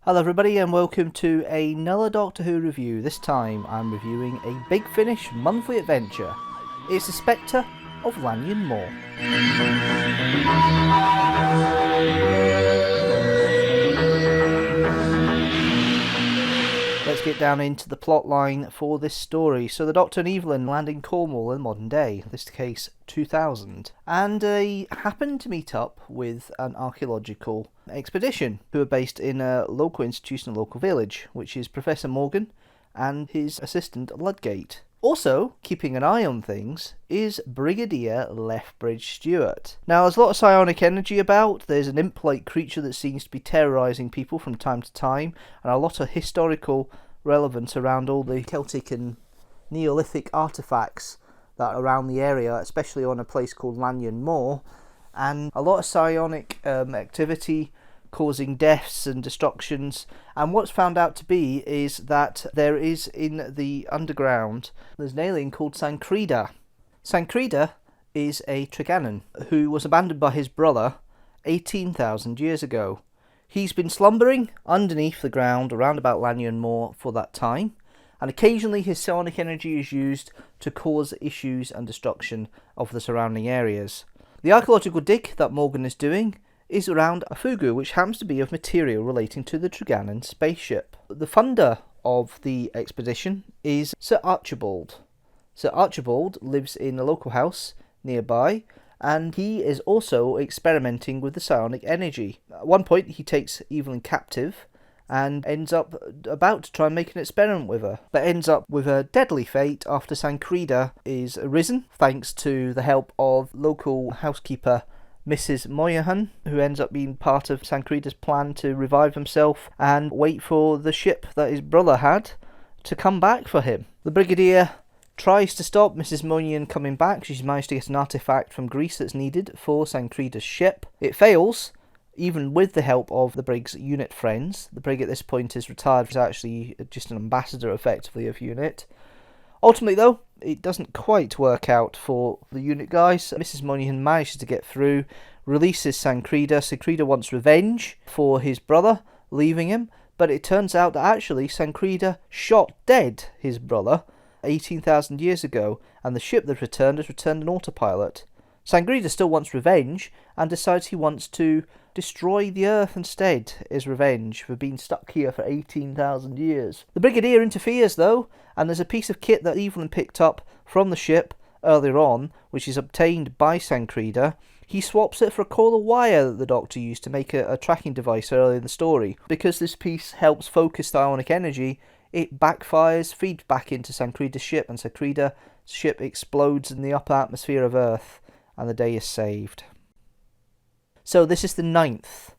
Hello everybody and welcome to another Doctor Who review. This time I'm reviewing a Big Finish monthly adventure. It's the Spectre of Lanyon Moor. Let's get down into the plot line for this story. So the Doctor and Evelyn land in Cornwall in modern day, in this case 2000, and they happen to meet up with an archaeological expedition who are based in a local institution, a local village, which is Professor Morgan and his assistant Ludgate. Also, keeping an eye on things is Brigadier Lethbridge Stewart. Now, there's a lot of psionic energy about. There's an imp-like creature that seems to be terrorising people from time to time, and a lot of historical relevance around all the Celtic and Neolithic artefacts that are around the area, especially on a place called Lanyon Moor, and a lot of psionic activity causing deaths and destructions. And what's found out to be is that there is in the underground, there's an alien called Sancreda. Sancreda is a Treganon who was abandoned by his brother 18,000 years ago. He's been slumbering underneath the ground around about Lanyon Moor for that time, and occasionally his psionic energy is used to cause issues and destruction of the surrounding areas. The archaeological dig that Morgan is doing is around a fugu, which happens to be of material relating to the Treganon spaceship. The funder of the expedition is Sir Archibald. Sir Archibald lives in a local house nearby, and he is also experimenting with the psionic energy. At one point he takes Evelyn captive and ends up about to try and make an experiment with her, but ends up with a deadly fate after Sancreda is arisen, thanks to the help of local housekeeper Mrs. Moynihan, who ends up being part of Sancreda's plan to revive himself and wait for the ship that his brother had to come back for him. The Brigadier tries to stop Mrs. Moynihan coming back. She's managed to get an artefact from Greece that's needed for Sancreda's ship. It fails, even with the help of the Brig's unit friends. The Brig at this point is retired, is actually just an ambassador effectively of unit. Ultimately though, it doesn't quite work out for the unit guys. Mrs. Moynihan manages to get through, releases Sancreda. Sancreda wants revenge for his brother, leaving him, but it turns out that actually Sancreda shot dead his brother 18,000 years ago, and the ship that returned has returned an autopilot. Sancreda still wants revenge and decides he wants to destroy the Earth instead as revenge for being stuck here for 18,000 years. The Brigadier interferes though, and there's a piece of kit that Evelyn picked up from the ship earlier on, which is obtained by Sancreda. He swaps it for a coil of wire that the Doctor used to make a tracking device earlier in the story. Because this piece helps focus the ionic energy, it backfires, feeds back into Sancreda's ship, and Sancreda's ship explodes in the upper atmosphere of Earth, and the day is saved. So this is the 9th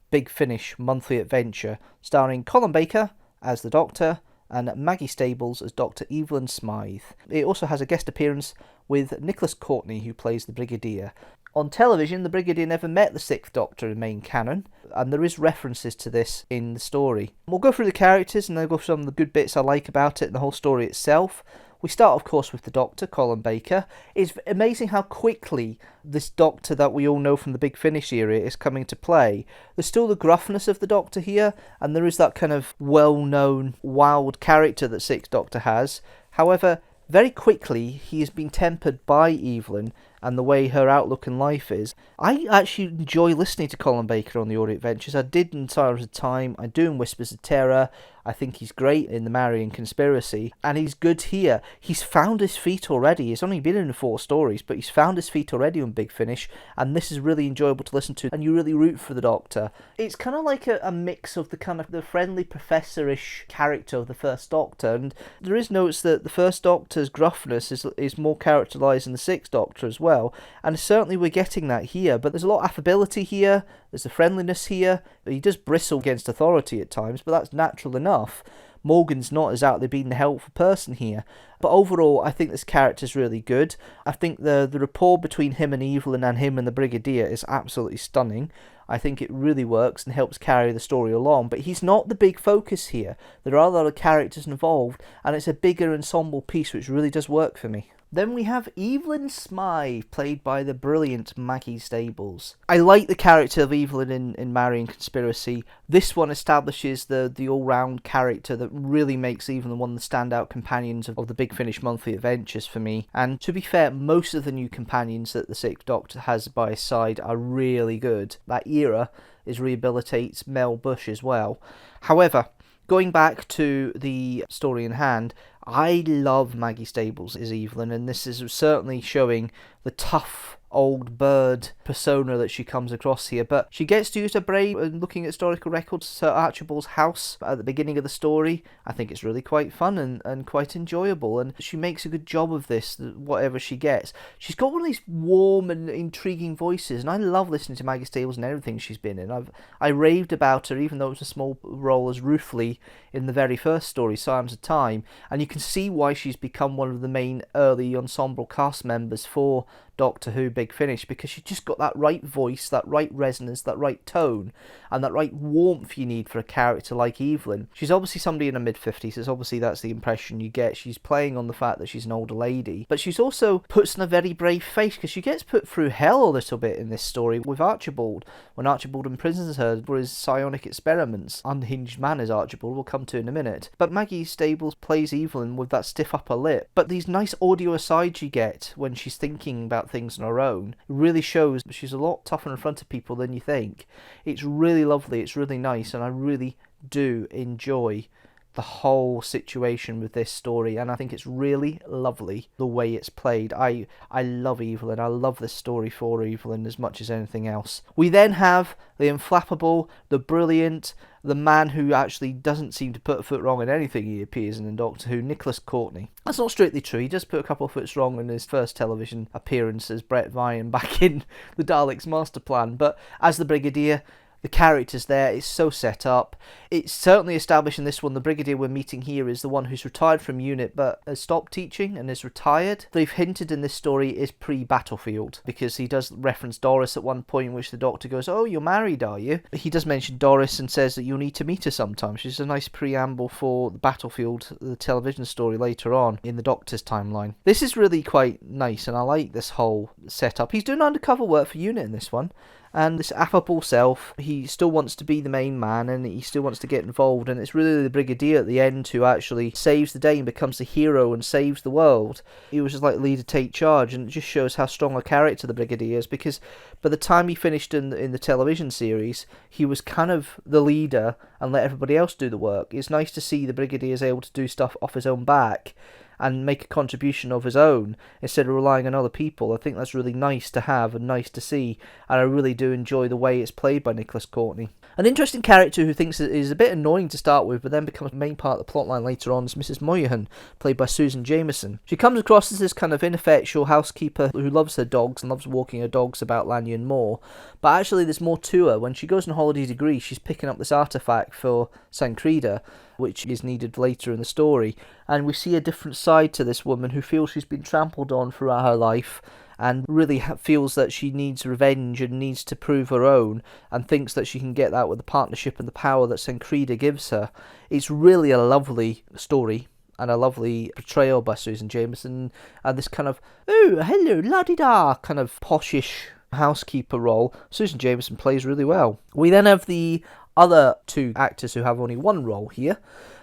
Big Finish monthly adventure, starring Colin Baker as the Doctor and Maggie Stables as Dr. Evelyn Smythe. It also has a guest appearance with Nicholas Courtney, who plays the Brigadier. On television, the Brigadier never met the 6th Doctor in main canon, and there is references to this in the story. We'll go through the characters and then go through some of the good bits I like about it and the whole story itself. We start, of course, with the Doctor, Colin Baker. It's amazing how quickly this Doctor that we all know from the Big Finish era is coming to play. There's still the gruffness of the Doctor here, and there is that kind of well-known, wild character that 6th Doctor has. However, very quickly, he has been tempered by Evelyn and the way her outlook in life is. I actually enjoy listening to Colin Baker on the audio adventures. I did in Silence of Time, I do in Whispers of Terror. I think he's great in The Marian Conspiracy, and he's good here. He's found his feet already. He's only been in 4 stories, but he's found his feet already on Big Finish, and this is really enjoyable to listen to, and you really root for the Doctor. It's kind of like a mix of the kind of the friendly professor-ish character of the First Doctor, and there is notes that the First Doctor's gruffness is more characterised in the 6th Doctor as well, and certainly we're getting that here, but there's a lot of affability here, there's a friendliness here. He does bristle against authority at times, but that's natural enough. Morgan's not as out there being the helpful person here, but overall I think this character's really good. I think the rapport between him and Evelyn and him and the Brigadier is absolutely stunning. I think it really works and helps carry the story along, but he's not the big focus here. There are a lot of characters involved, and it's a bigger ensemble piece which really does work for me. Then we have Evelyn Smythe, played by the brilliant Maggie Stables. I like the character of Evelyn in Marrying Conspiracy. This one establishes the all-round character that really makes Evelyn one of the standout companions of the Big Finish monthly adventures for me. And to be fair, most of the new companions that the Sixth Doctor has by his side are really good. That era is rehabilitates Mel Bush as well. However, going back to the story in hand, I love Maggie Stables as Evelyn, and this is certainly showing the tough old bird persona that she comes across here, but she gets to use her brain and looking at historical records. Sir Archibald's house at the beginning of the story, I think it's really quite fun and quite enjoyable, and she makes a good job of this, whatever she gets. She's got one of these warm and intriguing voices, and I love listening to Maggie Stables and everything she's been in. I raved about her, even though it was a small role as Ruthly in the very first story, Science of Time, and you can see why she's become one of the main early ensemble cast members for Doctor Who Big Finish, because she just got that right voice, that right resonance, that right tone, and that right warmth you need for a character like Evelyn. She's obviously somebody in her mid-50s, so obviously that's the impression you get. She's playing on the fact that she's an older lady, but she's also puts on a very brave face, because she gets put through hell a little bit in this story with Archibald, when Archibald imprisons her for his psionic experiments. Unhinged man is Archibald, we'll come to in a minute. But Maggie Stables plays Evelyn with that stiff upper lip, but these nice audio asides you get when she's thinking about things on her own really shows she's a lot tougher in front of people than you think. It's really lovely, it's really nice, and I really do enjoy the whole situation with this story, and I think it's really lovely the way it's played. I love Evelyn. I love this story for Evelyn as much as anything else. We then have the inflappable, the brilliant, the man who actually doesn't seem to put a foot wrong in anything he appears in Doctor Who, Nicholas Courtney. That's not strictly true. He does put a couple of foot wrong in his first television appearance as Brett Vian back in the Daleks Master Plan, but as the Brigadier, the characters there, it's so set up. It's certainly established in this one. The Brigadier we're meeting here is the one who's retired from unit but has stopped teaching and is retired. They've hinted in this story is pre-battlefield, because he does reference Doris at one point in which the Doctor goes, "Oh, you're married, are you?" He does mention Doris and says that you'll need to meet her sometime. She's a nice preamble for the Battlefield, the television story later on in the Doctor's timeline. This is really quite nice, and I like this whole setup. He's doing undercover work for unit in this one. And this affable self, he still wants to be the main man, and he still wants to get involved, and it's really the Brigadier at the end who actually saves the day and becomes the hero and saves the world. He was just like leader take charge, and it just shows how strong a character the Brigadier is, because by the time he finished in the television series, he was kind of the leader and let everybody else do the work. It's nice to see the Brigadier is able to do stuff off his own back and make a contribution of his own instead of relying on other people. I think that's really nice to have and nice to see, and I really do enjoy the way it's played by Nicholas Courtney. An interesting character who thinks it is a bit annoying to start with, but then becomes a main part of the plotline later on, is Mrs. Moynihan, played by Susan Jameson. She comes across as this kind of ineffectual housekeeper who loves her dogs and loves walking her dogs about Lanyon Moor, but actually there's more to her. When she goes on holiday to Greece, she's picking up this artefact for Sancreda, which is needed later in the story, and we see a different side to this woman who feels she's been trampled on throughout her life and really feels that she needs revenge and needs to prove her own, and thinks that she can get that with the partnership and the power that Sancreda gives her. It's really a lovely story and a lovely portrayal by Susan Jameson, and this kind of, oh, hello, la-di-da, kind of poshish housekeeper role Susan Jameson plays really well. We then have the other two actors who have only one role here.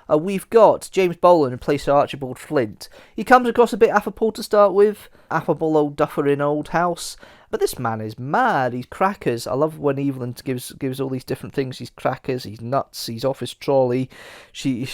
We've got James Boland, who plays Sir Archibald Flint. He comes across a bit affable to start with, affable old duffer in old house, but this man is mad. He's crackers. I love when Evelyn gives all these different things. He's crackers, he's nuts, he's off his trolley. She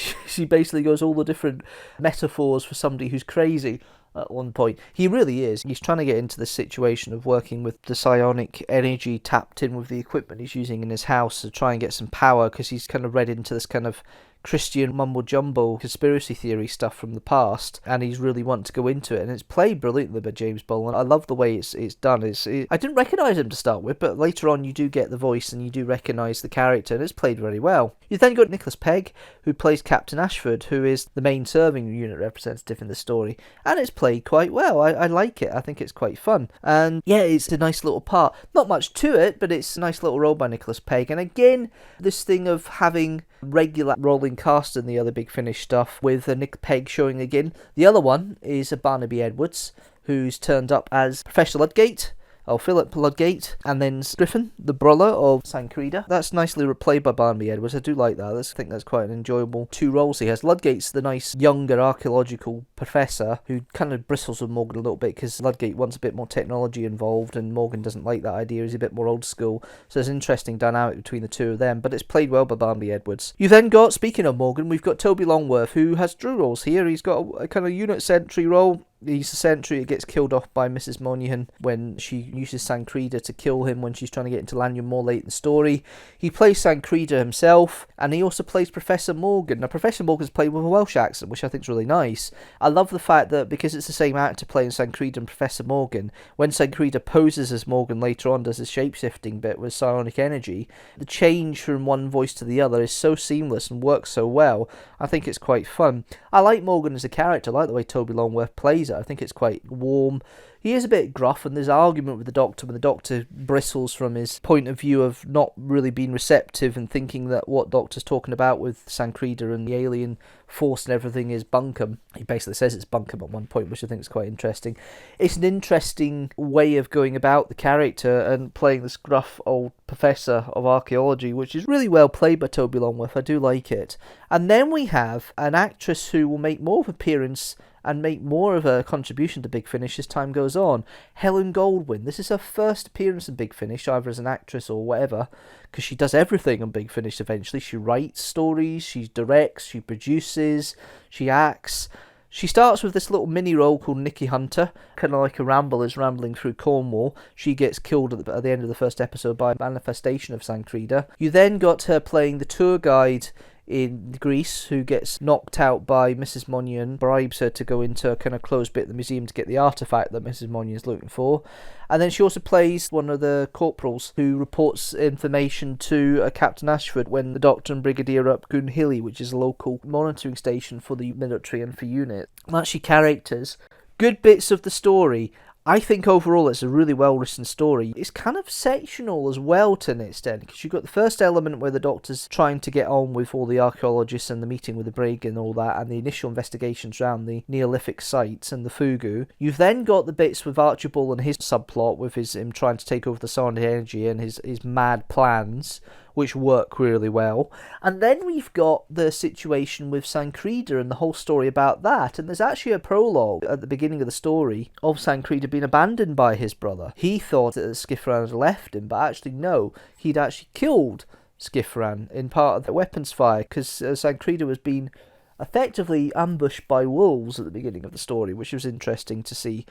basically goes all the different metaphors for somebody who's crazy. At one point, he really is. He's trying to get into the situation of working with the psionic energy tapped in with the equipment he's using in his house to try and get some power, because he's kind of read into this kind of Christian mumbo-jumbo conspiracy theory stuff from the past, and he's really wanting to go into it, and it's played brilliantly by James Boland. I love the way it's done. I didn't recognise him to start with, but later on you do get the voice and you do recognise the character, and it's played very well. You then got Nicholas Pegg, who plays Captain Ashford, who is the main serving unit representative in the story, and it's played quite well. I like it. I think it's quite fun, and yeah, it's a nice little part. Not much to it, but it's a nice little role by Nicholas Pegg, and again, this thing of having regular rolling cast in the other Big Finish stuff, with Nick Pegg showing again. The other one is Barnaby Edwards, who's turned up as Professor Ludgate, or Philip Ludgate, and then Griffin, the brother of Sancreda. That's nicely replayed by Barnaby Edwards. I do like that. I think that's quite an enjoyable two roles he has. Ludgate's the nice younger archaeological professor who kind of bristles with Morgan a little bit because Ludgate wants a bit more technology involved and Morgan doesn't like that idea. He's a bit more old school. So there's an interesting dynamic between the two of them, but it's played well by Barnaby Edwards. You then got, speaking of Morgan, we've got Toby Longworth, who has dual roles here. He's got a kind of unit sentry role. He's a sentry that gets killed off by Mrs. Monaghan when she uses Sancreda to kill him when she's trying to get into Lanyon Moor late in the story. He plays Sancreda himself, and he also plays Professor Morgan. Now, Professor Morgan's played with a Welsh accent, which I think is really nice. I love the fact that because it's the same actor playing Sancreda and Professor Morgan, when Sancreda poses as Morgan later on, does his shape-shifting bit with psionic energy, the change from one voice to the other is so seamless and works so well. I think it's quite fun. I like Morgan as a character. I like the way Toby Longworth plays it. I think it's quite warm. He is a bit gruff, and there's an argument with the Doctor when the Doctor bristles from his point of view of not really being receptive and thinking that what Doctor's talking about with Sancreda and the alien force and everything is bunkum. He basically says it's bunkum at one point, which I think is quite interesting. It's an interesting way of going about the character and playing this gruff old professor of archaeology, which is really well played by Toby Longworth. I do like it. And then we have an actress who will make more of an appearance and make more of a contribution to Big Finish as time goes on. Helen Goldwyn. This is her first appearance in Big Finish, either as an actress or whatever, because she does everything on Big Finish eventually. She writes stories, she directs, she produces, she acts. She starts with this little mini role called Nicky Hunter, kind of like a rambler's rambling through Cornwall. She gets killed at the end of the first episode by a manifestation of Sancreda. You then got her playing the tour guide in Greece, who gets knocked out by Mrs. Monaghan, bribes her to go into a kind of closed bit of the museum to get the artefact that Mrs. Monaghan is looking for. And then she also plays one of the corporals who reports information to Captain Ashford when the Doctor and Brigadier are up Goonhilly, which is a local monitoring station for the military and for unit. That's your characters. Good bits of the story. I think overall it's a really well written story. It's kind of sectional as well to an extent, because you've got the first element where the Doctor's trying to get on with all the archaeologists and the meeting with the brig and all that, and the initial investigations around the Neolithic sites and the Fugu. You've then got the bits with Archibald and his subplot with him trying to take over the psionic energy and his mad plans, which work really well. And then we've got the situation with Sancreda and the whole story about that. And there's actually a prologue at the beginning of the story of Sancreda being abandoned by his brother. He thought that Skifran had left him, but actually no, he'd actually killed Skifran in part of the weapons fire, because Sancreda was being effectively ambushed by wolves at the beginning of the story, which was interesting to see.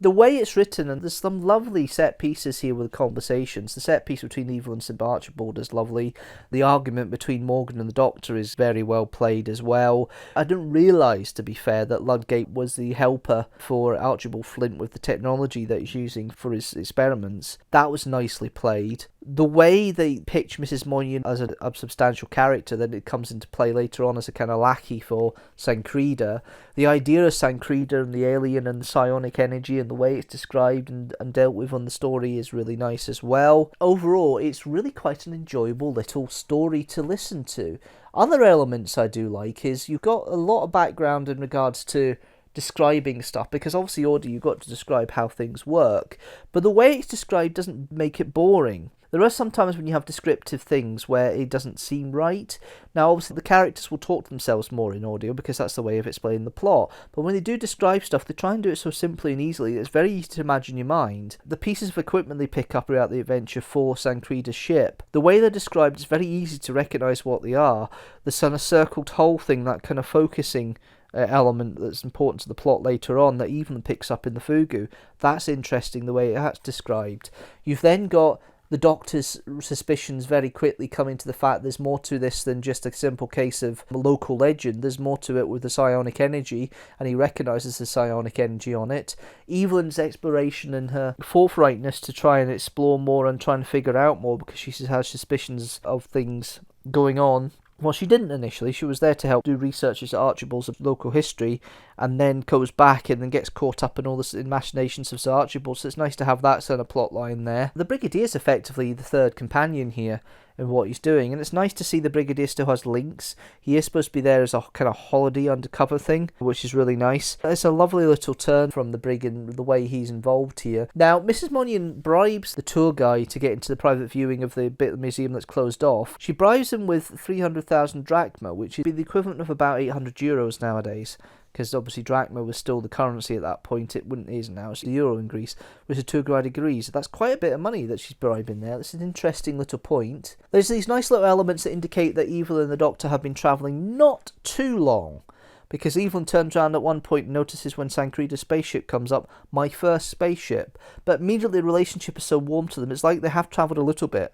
The way it's written, and there's some lovely set pieces here with the conversations. The set piece between Evelyn and Archibald is lovely. The argument between Morgan and the Doctor is very well played as well. I didn't realise, to be fair, that Ludgate was the helper for Archibald Flint with the technology that he's using for his experiments. That was nicely played. The way they pitch Mrs. Monaghan as a substantial character, then it comes into play later on as a kind of lackey for Sancreda. The idea of Sancreda and the alien and the psionic energy and the way it's described and dealt with on the story is really nice as well. Overall, it's really quite an enjoyable little story to listen to. Other elements I do like is you've got a lot of background in regards to describing stuff, because obviously audio, you've got to describe how things work, but the way it's described doesn't make it boring. There are some times when you have descriptive things where it doesn't seem right. Now, obviously, the characters will talk to themselves more in audio because that's the way of explaining the plot. But when they do describe stuff, they try and do it so simply and easily that it's very easy to imagine in your mind. The pieces of equipment they pick up throughout the adventure for Sancreda's ship, the way they're described, it's very easy to recognise what they are. The kind of circled hole thing, that kind of focusing element that's important to the plot later on that Evelyn picks up in the Fugu, that's interesting the way it's described. You've then got the Doctor's suspicions very quickly coming to the fact there's more to this than just a simple case of a local legend. There's more to it with the psionic energy, and he recognises the psionic energy on it. Evelyn's exploration and her forthrightness to try and explore more and try and figure out more, because she has suspicions of things going on. Well, she didn't initially. She was there to help do researches at Archibald's of local history, and then goes back and then gets caught up in all the machinations of Sir Archibald, so it's nice to have that sort of plot line there. The Brigadier's effectively the third companion here, in what he's doing. And it's nice to see the Brigadier still has links. He is supposed to be there as a kind of holiday undercover thing, which is really nice. It's a lovely little turn from the Brig and the way he's involved here. Now, Mrs. Monyon bribes the tour guide to get into the private viewing of the bit of the museum that's closed off. She bribes him with 300,000 drachma, which is the equivalent of about 800 euros nowadays. Because obviously drachma was still the currency at that point. It isn't now. It's the euro in Greece, which the tour guide agrees. That's quite a bit of money that she's bribing there. That's an interesting little point. There's these nice little elements that indicate that Evelyn and the Doctor have been travelling not too long. Because Evelyn turns around at one point and notices when Sankrida's spaceship comes up, my first spaceship. But immediately the relationship is so warm to them, it's like they have travelled a little bit.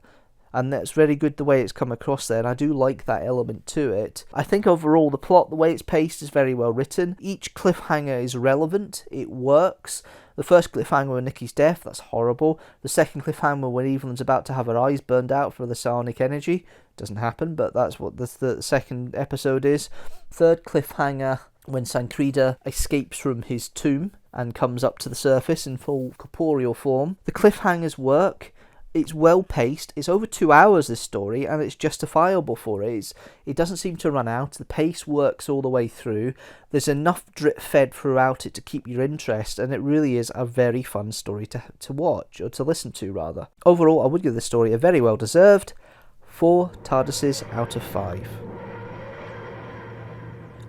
And that's very good the way it's come across there, and I do like that element to it. I think overall the plot, the way it's paced, is very well written. Each cliffhanger is relevant, it works. The first cliffhanger with Nikki's death, that's horrible. The second cliffhanger when Evelyn's about to have her eyes burned out for the psionic energy. Doesn't happen, but that's what the second episode is. Third cliffhanger when Sankrida escapes from his tomb and comes up to the surface in full corporeal form. The cliffhangers work. It's well paced. It's over 2 hours, this story, and it's justifiable for it. It doesn't seem to run out. The pace works all the way through. There's enough drip fed throughout it to keep your interest, and it really is a very fun story to watch, or to listen to rather. Overall, I would give this story a very well deserved 4 TARDISes out of 5.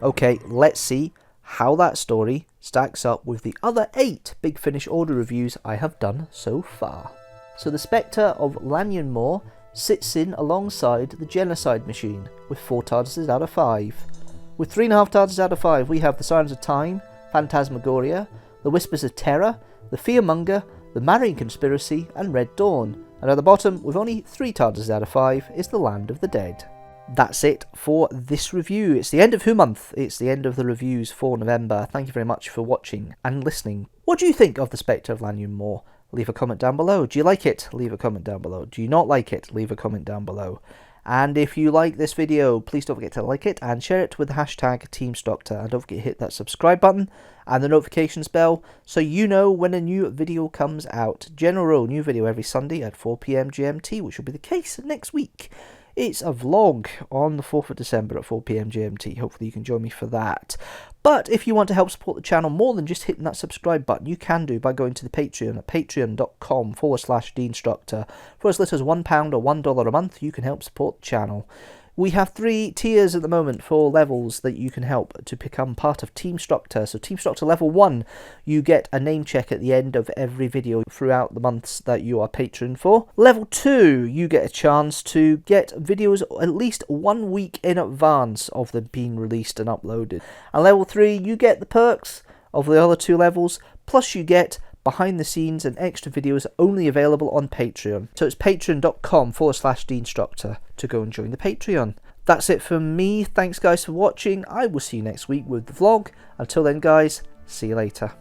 Okay, let's see how that story stacks up with the other 8 Big Finish order reviews I have done so far. So the Spectre of Lanyon Moor sits in alongside the Genocide Machine with 4 TARDISes out of 5. With 3.5 TARDISes out of 5 we have the Sirens of Time, Phantasmagoria, the Whispers of Terror, the Fearmonger, the Marrying Conspiracy and Red Dawn. And at the bottom, with only 3 TARDISes out of 5, is the Land of the Dead. That's it for this review. It's the end of Who Month. It's the end of the reviews for November. Thank you very much for watching and listening. What do you think of the Spectre of Lanyon Moor? Leave a comment down below. Do you like it? Leave a comment down below. Do you not like it? Leave a comment down below. And if you like this video, please don't forget to like it and share it with the hashtag teamstructor. And don't forget to hit that subscribe button and the notifications bell so you know when a new video comes out. General rule, new video every Sunday at 4 PM GMT, which will be the case next week. It's a vlog on the 4th of December at 4 PM GMT. Hopefully you can join me for that. But if you want to help support the channel more than just hitting that subscribe button, you can do by going to the Patreon at patreon.com/Deanstructor. For as little as £1 or $1 a month, you can help support the channel. We have 3 tiers at the moment for levels that you can help to become part of Teamstructor. So Teamstructor level 1, you get a name check at the end of every video throughout the months that you are patron for. Level 2, you get a chance to get videos at least 1 week in advance of them being released and uploaded. And level 3, you get the perks of the other 2 levels, plus you get behind the scenes and extra videos only available on Patreon. So it's patreon.com/Deanstructor to go and join the Patreon. That's it from me. Thanks guys for watching. I will see you next week with the vlog. Until then guys, see you later.